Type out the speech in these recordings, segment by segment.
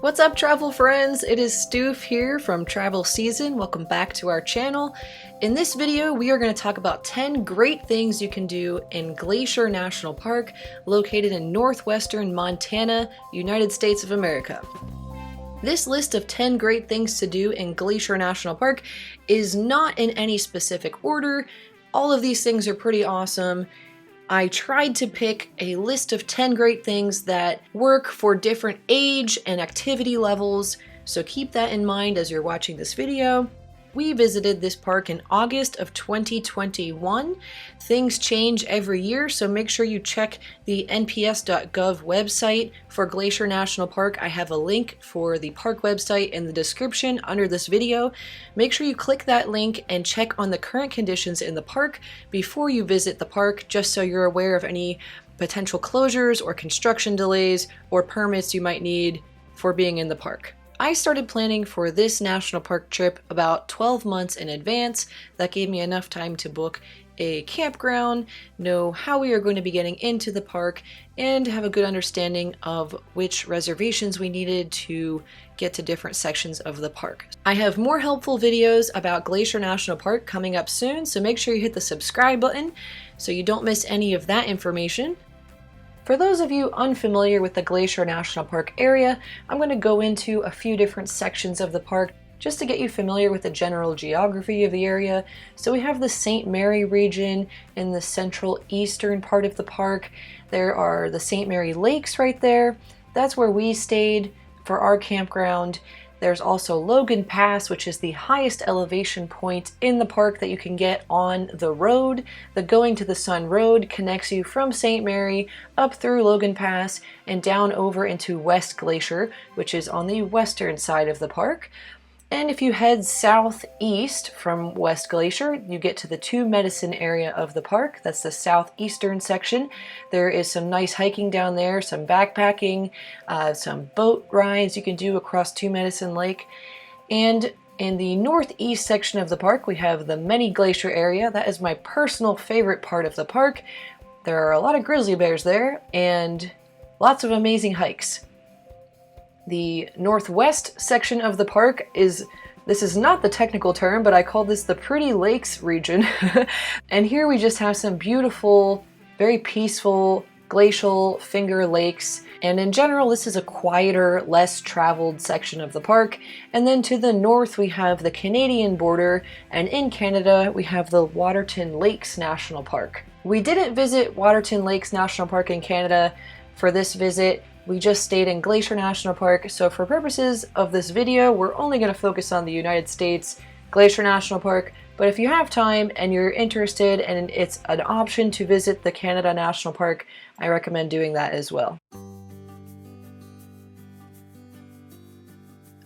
What's up, travel friends? It is Stoof here from Travel SzN. Welcome back to our channel. In this video, we are going to talk about 10 great things you can do in Glacier National Park, located in northwestern Montana, United States of America. This list of 10 great things to do in Glacier National Park is not in any specific order. All of these things are pretty awesome. I tried to pick a list of 10 great things that work for different age and activity levels, so keep that in mind as you're watching this video. We visited this park in August of 2021. Things change every year, so make sure you check the nps.gov website for Glacier National Park. I have a link for the park website in the description under this video. Make sure you click that link and check on the current conditions in the park before you visit the park, just so you're aware of any potential closures or construction delays or permits you might need for being in the park. I started planning for this national park trip about 12 months in advance. That gave me enough time to book a campground, know how we are going to be getting into the park, and have a good understanding of which reservations we needed to get to different sections of the park. I have more helpful videos about Glacier National Park coming up soon, so make sure you hit the subscribe button so you don't miss any of that information. For those of you unfamiliar with the Glacier National Park area, I'm going to go into a few different sections of the park just to get you familiar with the general geography of the area. So we have the St. Mary region in the central eastern part of the park. There are the St. Mary Lakes right there. That's where we stayed for our campground. There's also Logan Pass, which is the highest elevation point in the park that you can get on the road. The Going to the Sun Road connects you from St. Mary up through Logan Pass and down over into West Glacier, which is on the western side of the park. And if you head southeast from West Glacier, you get to the Two Medicine area of the park. That's the southeastern section. There is some nice hiking down there, some backpacking, some boat rides you can do across Two Medicine Lake. And in the northeast section of the park, we have the Many Glacier area. That is my personal favorite part of the park. There are a lot of grizzly bears there and lots of amazing hikes. The northwest section of the park this is not the technical term, but I call this the Pretty Lakes region. And here we just have some beautiful, very peaceful, glacial Finger Lakes. And in general, this is a quieter, less traveled section of the park. And then to the north, we have the Canadian border. And in Canada, we have the Waterton Lakes National Park. We didn't visit Waterton Lakes National Park in Canada for this visit. We just stayed in Glacier National Park, so for purposes of this video, we're only going to focus on the United States Glacier National Park, but if you have time and you're interested and it's an option to visit the Canada National Park, I recommend doing that as well.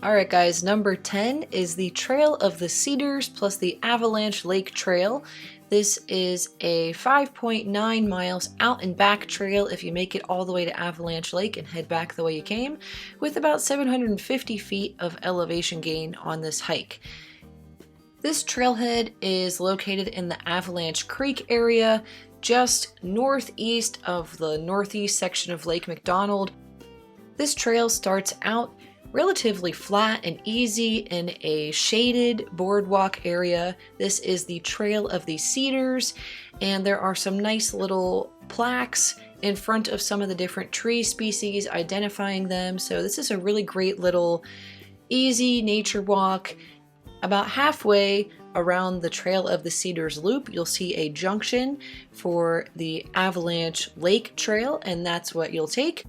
Alright guys, number 10 is the Trail of the Cedars plus the Avalanche Lake Trail. This is a 5.9 miles out and back trail if you make it all the way to Avalanche Lake and head back the way you came, with about 750 feet of elevation gain on this hike. This trailhead is located in the Avalanche Creek area, just northeast of the northeast section of Lake McDonald. This trail starts out relatively flat and easy in a shaded boardwalk area. This is the Trail of the Cedars, and there are some nice little plaques in front of some of the different tree species identifying them. So this is a really great little easy nature walk. About halfway around the Trail of the Cedars loop, you'll see a junction for the Avalanche Lake Trail, and that's what you'll take.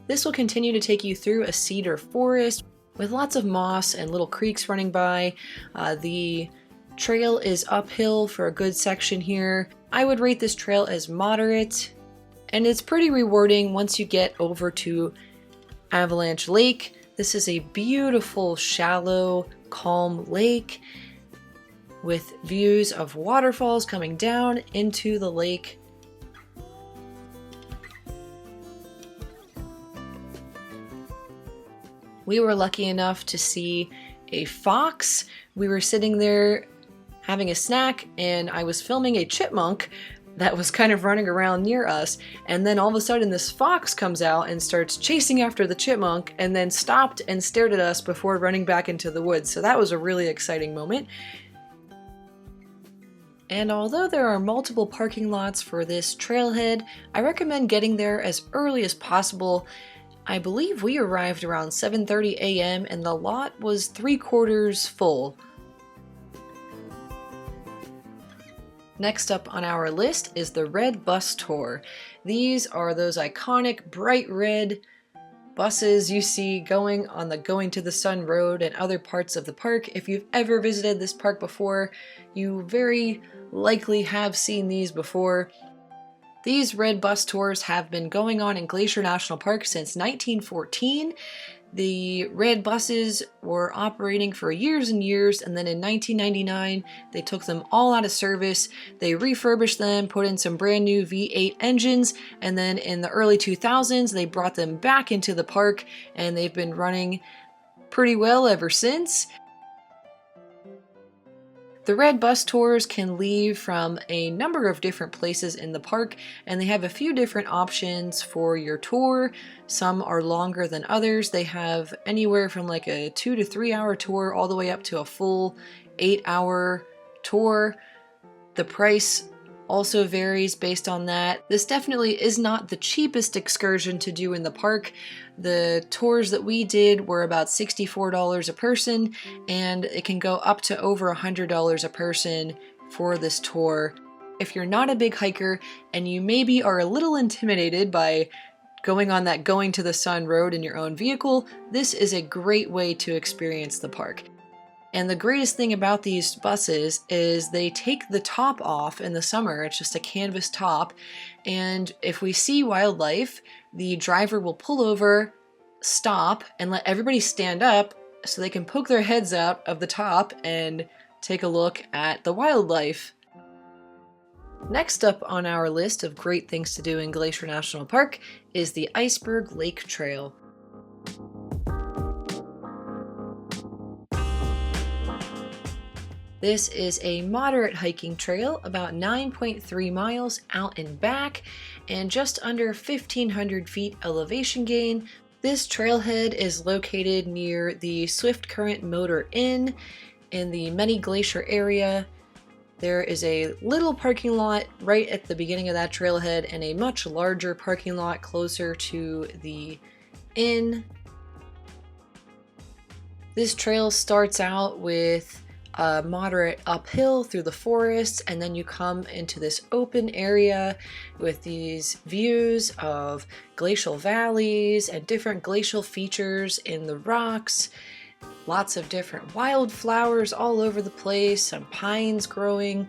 This will continue to take you through a cedar forest with lots of moss and little creeks running by. The trail is uphill for a good section here. I would rate this trail as moderate, and it's pretty rewarding once you get over to Avalanche Lake. This is a beautiful, shallow, calm lake with views of waterfalls coming down into the lake. We were lucky enough to see a fox. We were sitting there having a snack and I was filming a chipmunk that was kind of running around near us, and then all of a sudden this fox comes out and starts chasing after the chipmunk, and then stopped and stared at us before running back into the woods. So that was a really exciting moment. And although there are multiple parking lots for this trailhead, I recommend getting there as early as possible. I believe we arrived around 7:30 a.m. and the lot was 3/4 full. Next up on our list is the Red Bus Tour. These are those iconic bright red buses you see going on the Going to the Sun Road and other parts of the park. If you've ever visited this park before, you very likely have seen these before. These red bus tours have been going on in Glacier National Park since 1914. The red buses were operating for years and years, and then in 1999 they took them all out of service. They refurbished them, put in some brand new V8 engines, and then in the early 2000s they brought them back into the park, and they've been running pretty well ever since. The red bus tours can leave from a number of different places in the park, and they have a few different options for your tour. Some are longer than others. They have anywhere from like a 2 to 3 hour tour all the way up to a full 8-hour tour. The price also varies based on that. This definitely is not the cheapest excursion to do in the park. The tours that we did were about $64 a person, and it can go up to over $100 a person for this tour. If you're not a big hiker and you maybe are a little intimidated by going on that Going to the Sun Road in your own vehicle, this is a great way to experience the park. And the greatest thing about these buses is they take the top off in the summer. It's just a canvas top. And if we see wildlife, the driver will pull over, stop, and let everybody stand up so they can poke their heads out of the top and take a look at the wildlife. Next up on our list of great things to do in Glacier National Park is the Iceberg Lake Trail. This is a moderate hiking trail, about 9.3 miles out and back, and just under 1,500 feet elevation gain. This trailhead is located near the Swift Current Motor Inn in the Many Glacier area. There is a little parking lot right at the beginning of that trailhead and a much larger parking lot closer to the inn. This trail starts out with a moderate uphill through the forest, and then you come into this open area with these views of glacial valleys and different glacial features in the rocks. Lots of different wildflowers all over the place, some pines growing,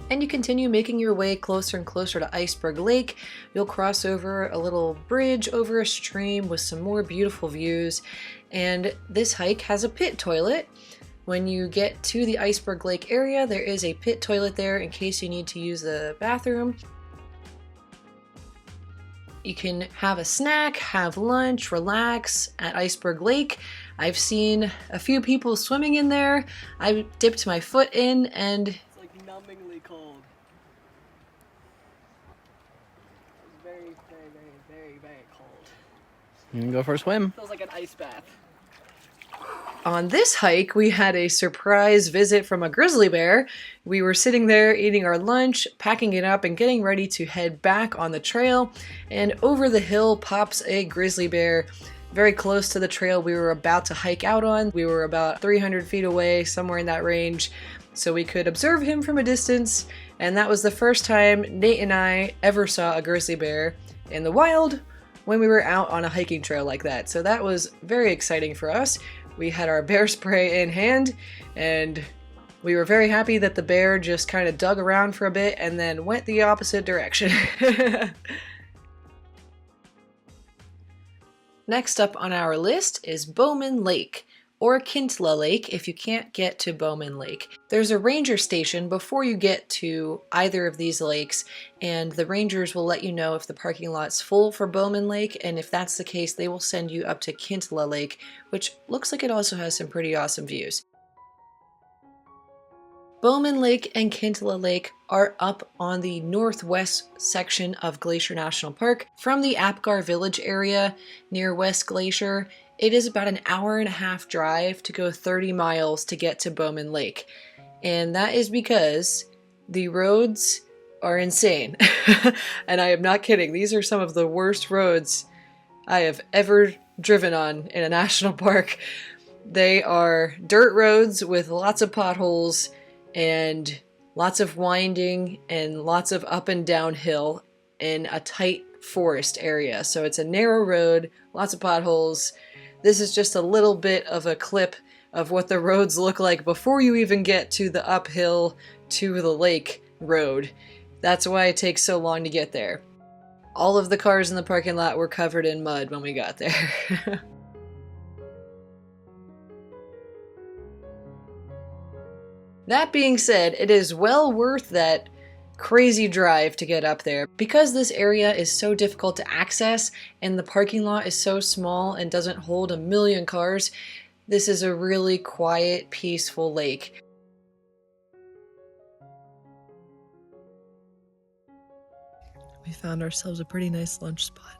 and you continue making your way closer and closer to Iceberg Lake. You'll cross over a little bridge over a stream with some more beautiful views, and this hike has a pit toilet. When you get to the Iceberg Lake area, there is a pit toilet there in case you need to use the bathroom. You can have a snack, have lunch, relax at Iceberg Lake. I've seen a few people swimming in there. I dipped my foot in and it's like numbingly cold. It's very, very, very, very, very cold. You can go for a swim. Feels like an ice bath. on this hike, we had a surprise visit from a grizzly bear. We were sitting there eating our lunch, packing it up, and getting ready to head back on the trail, and over the hill pops a grizzly bear very close to the trail we were about to hike out on. We were about 300 feet away, somewhere in that range, so we could observe him from a distance, and that was the first time Nate and I ever saw a grizzly bear in the wild when we were out on a hiking trail like that. So that was very exciting for us. We had our bear spray in hand, and we were very happy that the bear just kind of dug around for a bit and then went the opposite direction. Next up on our list is Bowman Lake, or Kintla Lake if you can't get to Bowman Lake. There's a ranger station before you get to either of these lakes, and the rangers will let you know if the parking lot's full for Bowman Lake, and if that's the case, they will send you up to Kintla Lake, which looks like it also has some pretty awesome views. Bowman Lake and Kintla Lake are up on the northwest section of Glacier National Park. From the Apgar Village area near West Glacier, it is about an hour-and-a-half drive to go 30 miles to get to Bowman Lake. And that is because the roads are insane. And I am not kidding. These are some of the worst roads I have ever driven on in a national park. They are dirt roads with lots of potholes and lots of winding and lots of up and down hill in a tight forest area. So it's a narrow road, lots of potholes. This is just a little bit of a clip of what the roads look like before you even get to the uphill to the lake road. That's why it takes so long to get there. All of the cars in the parking lot were covered in mud when we got there. That being said, it is well worth that crazy drive to get up there. Because this area is so difficult to access and the parking lot is so small and doesn't hold a million cars, this is a really quiet, peaceful lake. We found ourselves a pretty nice lunch spot.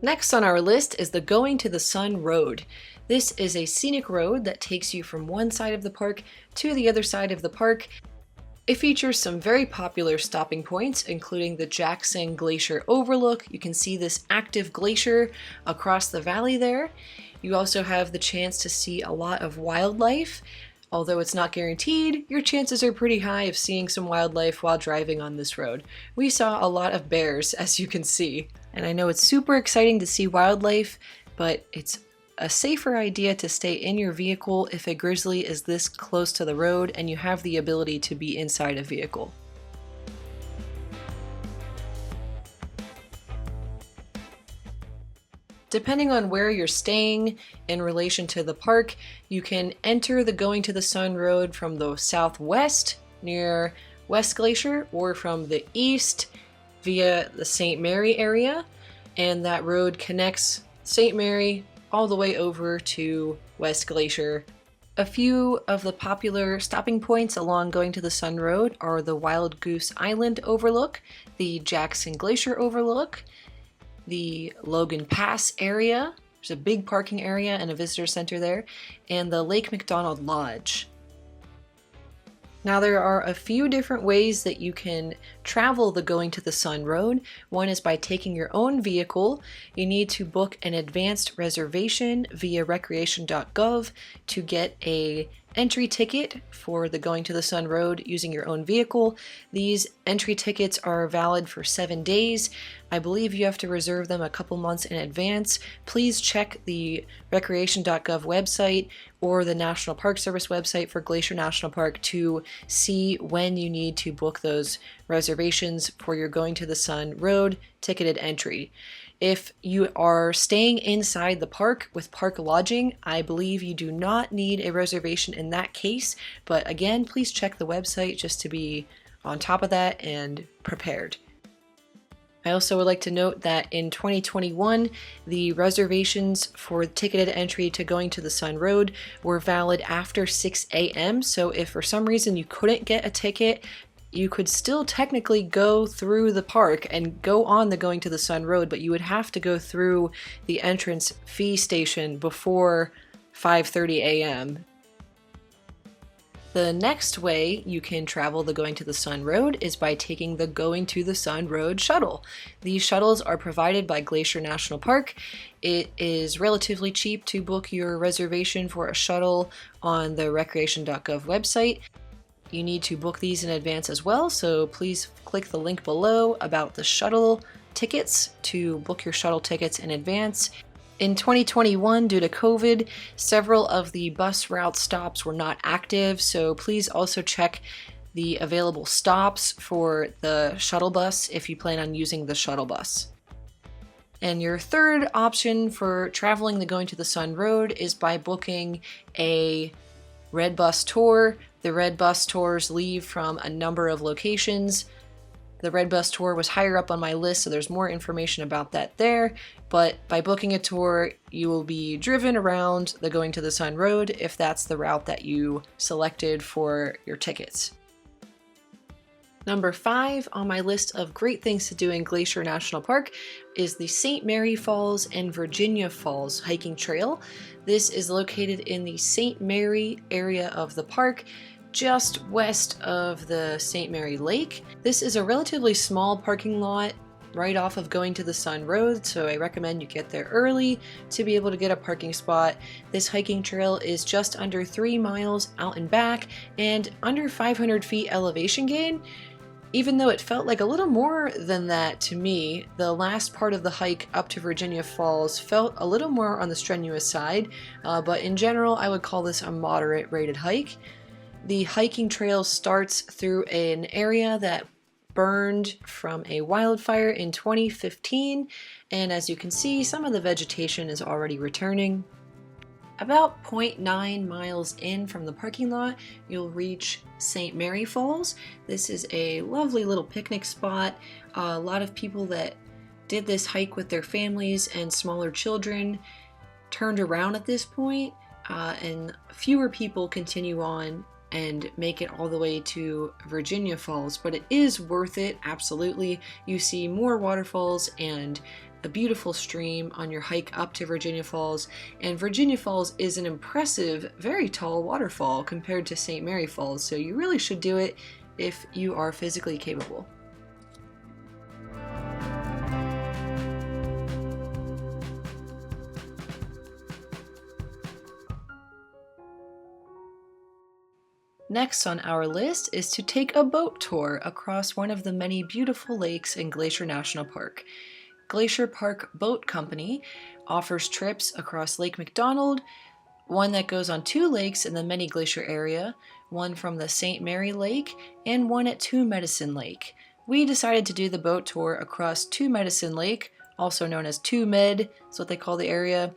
Next on our list is the Going to the Sun Road. This is a scenic road that takes you from one side of the park to the other side of the park. It features some very popular stopping points, including the Jackson Glacier overlook. You can see this active glacier across the valley there. You also have the chance to see a lot of wildlife. Although it's not guaranteed, your chances are pretty high of seeing some wildlife while driving on this road. We saw a lot of bears, as you can see. And I know it's super exciting to see wildlife, but it's a safer idea to stay in your vehicle if a grizzly is this close to the road and you have the ability to be inside a vehicle. Depending on where you're staying in relation to the park, you can enter the Going to the Sun Road from the southwest near West Glacier or from the east via the St. Mary area, and that road connects St. Mary all the way over to West Glacier. A few of the popular stopping points along Going to the Sun Road are the Wild Goose Island overlook, the Jackson Glacier overlook, the Logan Pass area. There's a big parking area and a visitor center there, and the Lake McDonald Lodge. Now there are a few different ways that you can travel the Going to the Sun Road. One is by taking your own vehicle. You need to book an advanced reservation via recreation.gov to get a entry ticket for the Going to the Sun Road using your own vehicle. These entry tickets are valid for 7 days. I believe you have to reserve them a couple months in advance. Please check the recreation.gov website or the National Park Service website for Glacier National Park to see when you need to book those reservations for your Going to the Sun Road ticketed entry. If you are staying inside the park with park lodging, I believe you do not need a reservation in that case, but again, please check the website just to be on top of that and prepared. I also would like to note that in 2021, the reservations for ticketed entry to Going to the Sun Road were valid after 6 a.m. So if for some reason you couldn't get a ticket, you could still technically go through the park and go on the Going to the Sun Road, but you would have to go through the entrance fee station before 5:30 a.m. The next way you can travel the Going to the Sun Road is by taking the Going to the Sun Road shuttle. These shuttles are provided by Glacier National Park. It is relatively cheap to book your reservation for a shuttle on the recreation.gov website. You need to book these in advance as well, so please click the link below about the shuttle tickets to book your shuttle tickets in advance. In 2021, due to COVID, several of the bus route stops were not active, so please also check the available stops for the shuttle bus if you plan on using the shuttle bus. And your third option for traveling the Going to the Sun Road is by booking a Red Bus tour The red bus tours leave from a number of locations. The red bus tour was higher up on my list, so there's more information about that there. But by booking a tour, you will be driven around the Going to the Sun Road if that's the route that you selected for your tickets. Number 5 on my list of great things to do in Glacier National Park is the St. Mary Falls and Virginia Falls hiking trail. This is located in the St. Mary area of the park, just west of the St. Mary Lake. This is a relatively small parking lot right off of Going to the Sun Road, so I recommend you get there early to be able to get a parking spot. This hiking trail is just under 3 miles out and back and under 500 feet elevation gain. Even though it felt like a little more than that to me, the last part of the hike up to Virginia Falls felt a little more on the strenuous side, but in general I would call this a moderate rated hike. The hiking trail starts through an area that burned from a wildfire in 2015, and as you can see, some of the vegetation is already returning. About 0.9 miles in from the parking lot, you'll reach St. Mary Falls. This is a lovely little picnic spot. A lot of people that did this hike with their families and smaller children turned around at this point, and fewer people continue on and make it all the way to Virginia Falls, but it is worth it, absolutely. You see more waterfalls and a beautiful stream on your hike up to Virginia Falls, and Virginia Falls is an impressive, very tall waterfall compared to St. Mary Falls, so you really should do it if you are physically capable. Next on our list is to take a boat tour across one of the many beautiful lakes in Glacier National Park. Glacier Park Boat Company offers trips across Lake McDonald, one that goes on 2 lakes in the Many Glacier area, one from the St. Mary Lake, and one at Two Medicine Lake. We decided to do the boat tour across Two Medicine Lake, also known as Two Med, is what they call the area,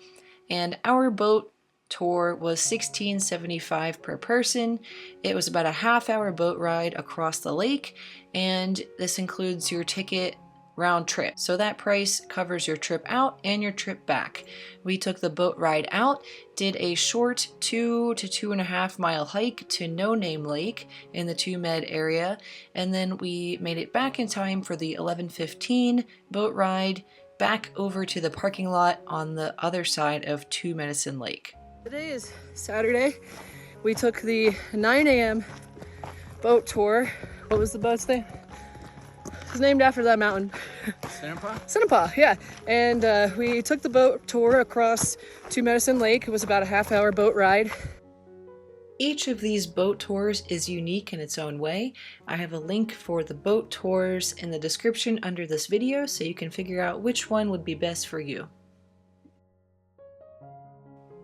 and our boat tour was $16.75 per person. It was about a half-hour boat ride across the lake, and this includes your ticket round trip. So that price covers your trip out and your trip back. We took the boat ride out, did a short 2 to 2.5 mile hike to No Name Lake in the Two Med area, and then we made it back in time for the 11:15 boat ride back over to the parking lot on the other side of Two Medicine Lake. Today is Saturday. We took the 9 a.m. boat tour. What was the boat's name? It's named after that mountain. Senepa, yeah. And we took the boat tour across Two Medicine Lake. It was about a half-hour boat ride. Each of these boat tours is unique in its own way. I have a link for the boat tours in the description under this video so you can figure out which one would be best for you.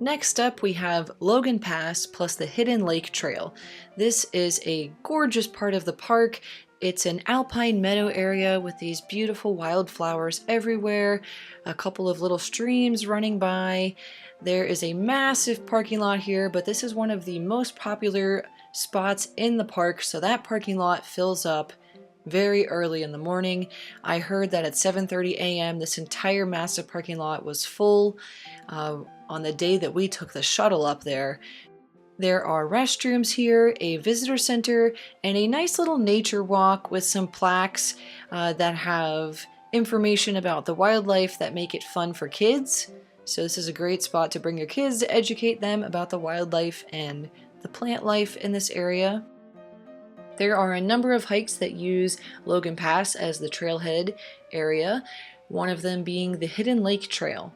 Next up, we have Logan Pass plus the Hidden Lake Trail. This is a gorgeous part of the park. It's an alpine meadow area with these beautiful wildflowers everywhere, a couple of little streams running by. There is a massive parking lot here, but this is one of the most popular spots in the park, so that parking lot fills up very early in the morning. I heard that at 7:30 a.m. this entire massive parking lot was full on the day that we took the shuttle up there. There are restrooms here, a visitor center, and a nice little nature walk with some plaques that have information about the wildlife that make it fun for kids. So this is a great spot to bring your kids to educate them about the wildlife and the plant life in this area. There are a number of hikes that use Logan Pass as the trailhead area, one of them being the Hidden Lake Trail.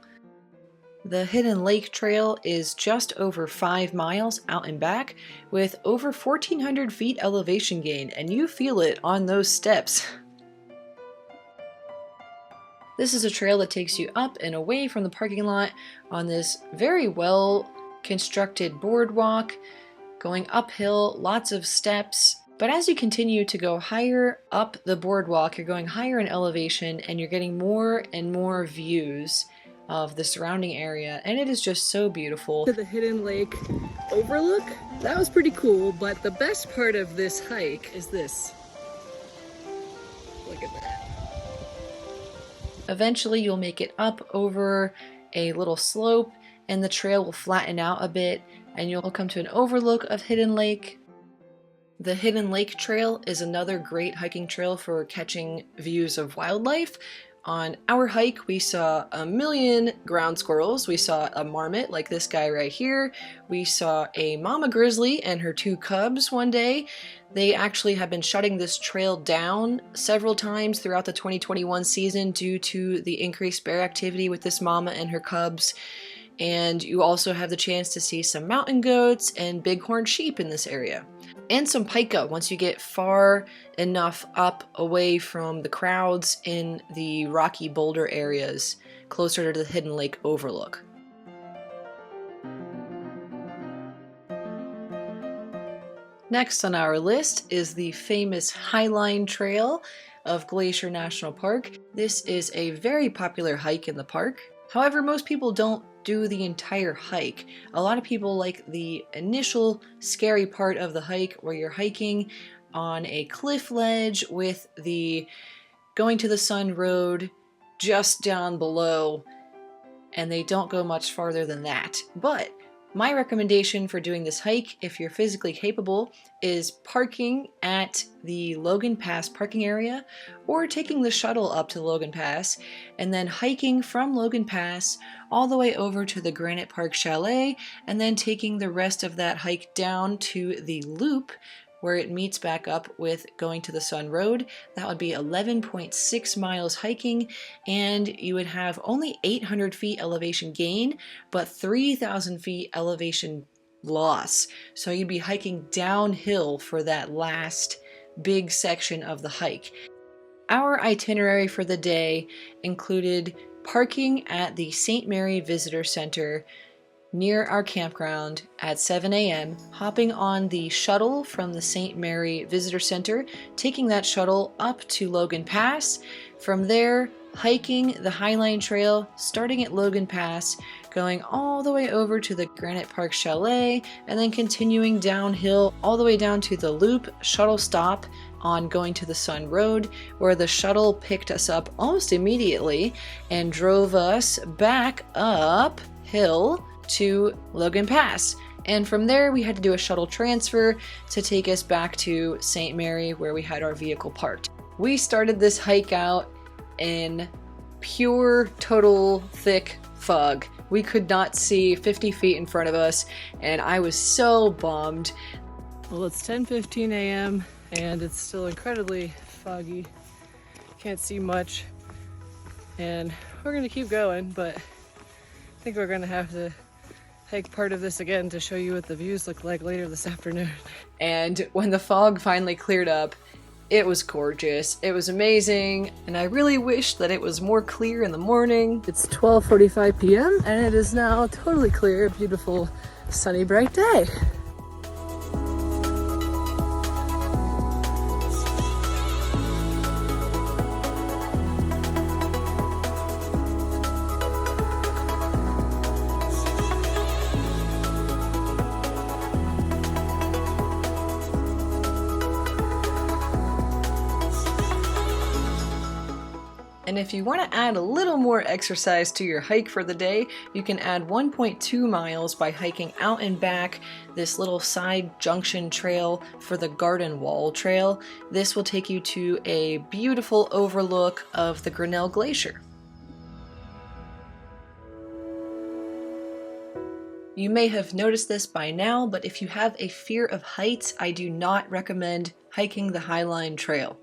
The Hidden Lake Trail is just over 5 miles out and back with over 1,400 feet elevation gain, and you feel it on those steps. This is a trail that takes you up and away from the parking lot on this very well constructed boardwalk, going uphill, lots of steps. But as you continue to go higher up the boardwalk, you're going higher in elevation and you're getting more and more views of the surrounding area, and it is just so beautiful. To the Hidden Lake overlook, that was pretty cool, but the best part of this hike is this. Look at that. Eventually you'll make it up over a little slope and the trail will flatten out a bit and you'll come to an overlook of Hidden Lake. The Hidden Lake Trail is another great hiking trail for catching views of wildlife. On our hike, we saw a million ground squirrels. We saw a marmot like this guy right here. We saw a mama grizzly and her 2 cubs one day. They actually have been shutting this trail down several times throughout the 2021 season due to the increased bear activity with this mama and her cubs. And you also have the chance to see some mountain goats and bighorn sheep in this area. And some pika once you get far enough up away from the crowds in the rocky boulder areas closer to the Hidden Lake overlook. Next on our list is the famous Highline Trail of Glacier National Park. This is a very popular hike in the park. However, most people don't do the entire hike. A lot of people like the initial scary part of the hike where you're hiking on a cliff ledge with the going to the sun road just down below, and they don't go much farther than that. But my recommendation for doing this hike, if you're physically capable, is parking at the Logan Pass parking area or taking the shuttle up to Logan Pass and then hiking from Logan Pass all the way over to the Granite Park Chalet and then taking the rest of that hike down to the loop where it meets back up with going to the Sun Road. That would be 11.6 miles hiking, and you would have only 800 feet elevation gain, but 3,000 feet elevation loss. So you'd be hiking downhill for that last big section of the hike. Our itinerary for the day included parking at the St. Mary Visitor Center near our campground at 7 a.m., hopping on the shuttle from the St. Mary Visitor Center, taking that shuttle up to Logan Pass. From there, hiking the Highline Trail, starting at Logan Pass, going all the way over to the Granite Park Chalet, and then continuing downhill all the way down to the Loop shuttle stop on going to the Sun Road, where the shuttle picked us up almost immediately and drove us back uphill to Logan Pass. And from there we had to do a shuttle transfer to take us back to St. Mary where we had our vehicle parked. We started this hike out in pure, total, thick fog. We could not see 50 feet in front of us and I was so bummed. Well, it's 10:15 a.m. and it's still incredibly foggy. Can't see much. And we're gonna keep going, but I think we're gonna have to hike part of this again to show you what the views look like later this afternoon. And when the fog finally cleared up, it was gorgeous. It was amazing, and I really wish that it was more clear in the morning. It's 12:45 p.m. and it is now totally clear, beautiful, sunny, bright day. And if you want to add a little more exercise to your hike for the day, you can add 1.2 miles by hiking out and back this little side junction trail for the Garden Wall Trail. This will take you to a beautiful overlook of the Grinnell Glacier. You may have noticed this by now, but if you have a fear of heights, I do not recommend hiking the Highline Trail.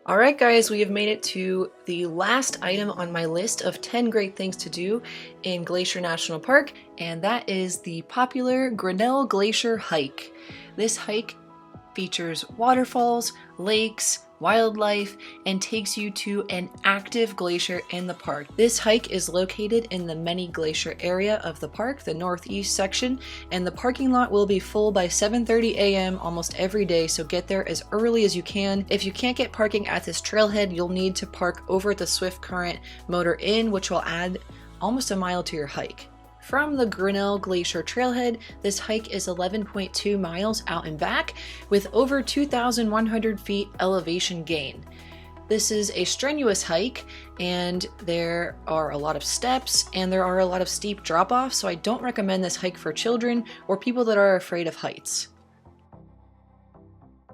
Alright guys, we have made it to the last item on my list of 10 great things to do in Glacier National Park, and that is the popular Grinnell Glacier hike. This hike features waterfalls, lakes, wildlife, and takes you to an active glacier in the park. This hike is located in the Many Glacier area of the park, the northeast section, and the parking lot will be full by 7:30 a.m. almost every day, so get there as early as you can. If you can't get parking at this trailhead, you'll need to park over at the Swift Current Motor Inn, which will add almost a mile to your hike. From the Grinnell Glacier trailhead, this hike is 11.2 miles out and back with over 2,100 feet elevation gain. This is a strenuous hike and there are a lot of steps and there are a lot of steep drop-offs, so I don't recommend this hike for children or people that are afraid of heights.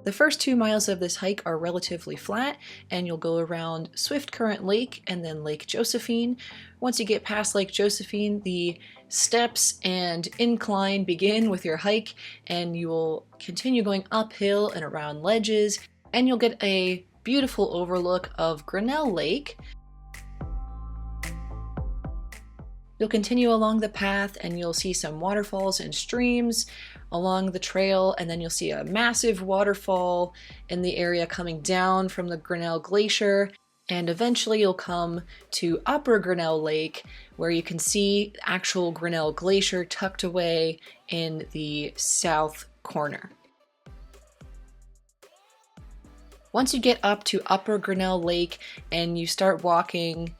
The first 2 miles of this hike are relatively flat, and you'll go around Swift Current Lake and then Lake Josephine. Once you get past Lake Josephine, the steps and incline begin with your hike, and you will continue going uphill and around ledges, and you'll get a beautiful overlook of Grinnell Lake. You'll continue along the path and you'll see some waterfalls and streams along the trail, and then you'll see a massive waterfall in the area coming down from the Grinnell Glacier, and eventually you'll come to Upper Grinnell Lake where you can see the actual Grinnell Glacier tucked away in the south corner. Once you get up to Upper Grinnell Lake and you start walking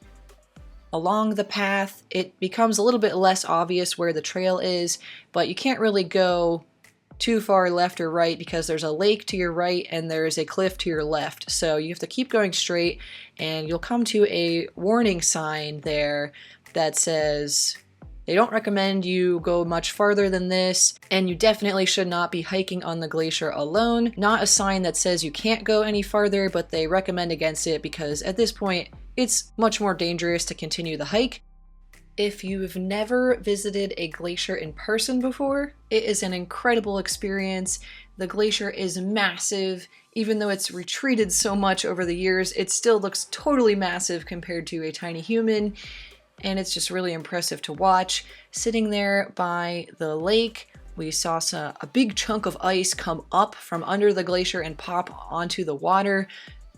along the path, it becomes a little bit less obvious where the trail is, but you can't really go too far left or right because there's a lake to your right and there's a cliff to your left. So you have to keep going straight, and you'll come to a warning sign there that says they don't recommend you go much farther than this, and you definitely should not be hiking on the glacier alone. Not a sign that says you can't go any farther, but they recommend against it because at this point it's much more dangerous to continue the hike. If you've never visited a glacier in person before, it is an incredible experience. The glacier is massive. Even though it's retreated so much over the years, it still looks totally massive compared to a tiny human, and it's just really impressive to watch. Sitting there by the lake, we saw a big chunk of ice come up from under the glacier and pop onto the water.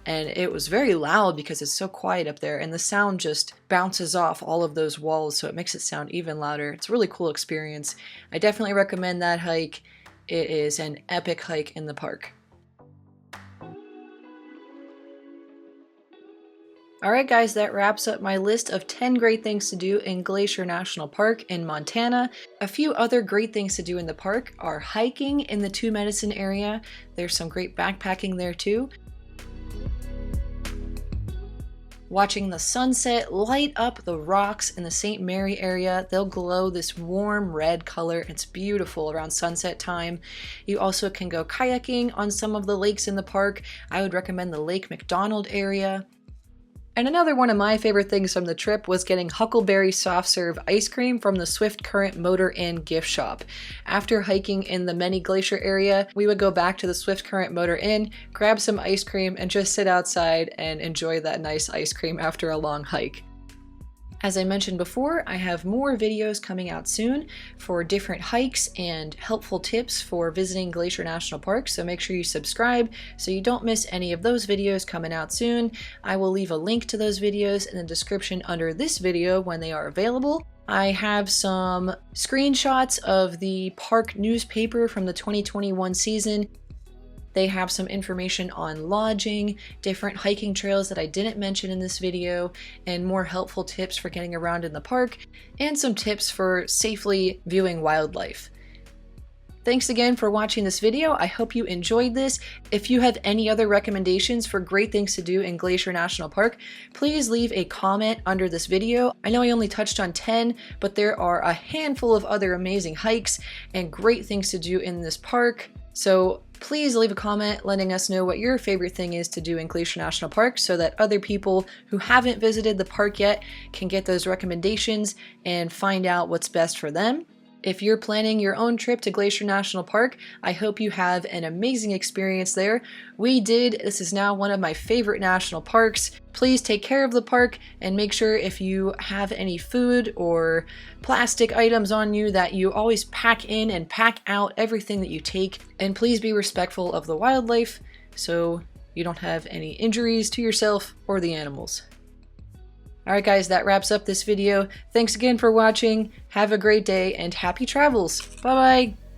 And it was very loud because it's so quiet up there, and the sound just bounces off all of those walls, so it makes it sound even louder. It's a really cool experience. I definitely recommend that hike. It is an epic hike in the park. Alright guys, that wraps up my list of 10 great things to do in Glacier National Park in Montana. A few other great things to do in the park are hiking in the Two Medicine area. There's some great backpacking there too. Watching the sunset light up the rocks in the St. Mary area. They'll glow this warm red color. It's beautiful around sunset time. You also can go kayaking on some of the lakes in the park. I would recommend the Lake McDonald area. And another one of my favorite things from the trip was getting Huckleberry soft serve ice cream from the Swift Current Motor Inn gift shop. After hiking in the Many Glacier area, we would go back to the Swift Current Motor Inn, grab some ice cream, and just sit outside and enjoy that nice ice cream after a long hike. As I mentioned before, I have more videos coming out soon for different hikes and helpful tips for visiting Glacier National Park, so make sure you subscribe so you don't miss any of those videos coming out soon. I will leave a link to those videos in the description under this video when they are available. I have some screenshots of the park newspaper from the 2021 season. They have some information on lodging, different hiking trails that I didn't mention in this video, and more helpful tips for getting around in the park, and some tips for safely viewing wildlife. Thanks again for watching this video. I hope you enjoyed this. If you have any other recommendations for great things to do in Glacier National Park, please leave a comment under this video. I know I only touched on 10, but there are a handful of other amazing hikes and great things to do in this park. So please leave a comment letting us know what your favorite thing is to do in Glacier National Park so that other people who haven't visited the park yet can get those recommendations and find out what's best for them. If you're planning your own trip to Glacier National Park, I hope you have an amazing experience there. We did. This is now one of my favorite national parks. Please take care of the park and make sure if you have any food or plastic items on you that you always pack in and pack out everything that you take. And please be respectful of the wildlife. So you don't have any injuries to yourself or the animals. Alright guys, that wraps up this video. Thanks again for watching. Have a great day and happy travels. Bye bye!